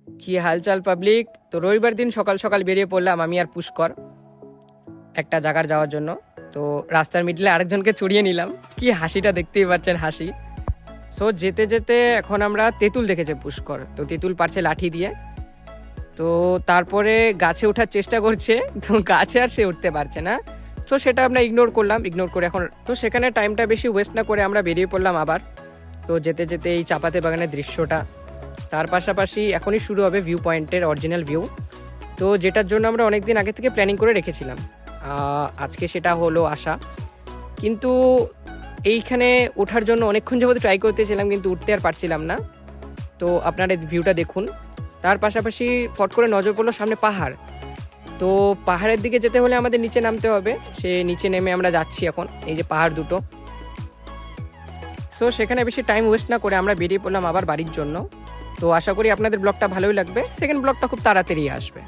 কি হালচাল পাবলিক? তো রবিবার দিন সকাল সকাল বেরিয়ে পড়লাম আমি আর পুষ্কর একটা জায়গার যাওয়ার জন্য। তো রাস্তার মিডলে আরেকজনকে চড়িয়ে নিলাম। কি হাসিটা দেখতেই পাচ্ছেন, হাসি। সো যেতে যেতে এখন আমরা তেঁতুল দেখেছে পুষ্কর, তো তেঁতুল পারছে লাঠি দিয়ে। তো তারপরে গাছে ওঠার চেষ্টা করছে, তো গাছে আর সে উঠতে পারছে না। তো সেটা আমরা ইগনোর করলাম, ইগনোর করে এখন তো সেখানে টাইমটা বেশি ওয়েস্ট না করে আমরা বেরিয়ে পড়লাম আবার। তো যেতে যেতে এই চাপাতে বাগানের দৃশ্যটা, তার পাশাপাশি এখনই শুরু হবে ভিউ পয়েন্টের অরিজিনাল ভিউ, তো যেটার জন্য আমরা অনেক দিন আগে থেকে প্ল্যানিং করে রেখেছিলাম। আজকে সেটা হলো আশা। কিন্তু এইখানে ওঠার জন্য অনেকক্ষণ যাবত ট্রাই করতেছিলাম, কিন্তু উঠতে আর পারছিলাম না। তো আপনারা ভিউটা দেখুন। তার পাশাপাশি ফট করে নজর পড়লো সামনে পাহাড়। তো পাহাড়ের দিকে যেতে হলে আমাদের নিচে নামতে হবে, সে নিচে নেমে আমরা যাচ্ছি এখন। এই যে পাহাড় দুটো, সো সেখানে বেশি টাইম ওয়েস্ট না করে আমরা বেরিয়ে পড়লাম আবার বাড়ির জন্য। তো আশা করি আপনাদের ব্লগটা ভালোই লাগবে। সেকেন্ড ব্লগটা খুব তাড়াতাড়ি আসবে।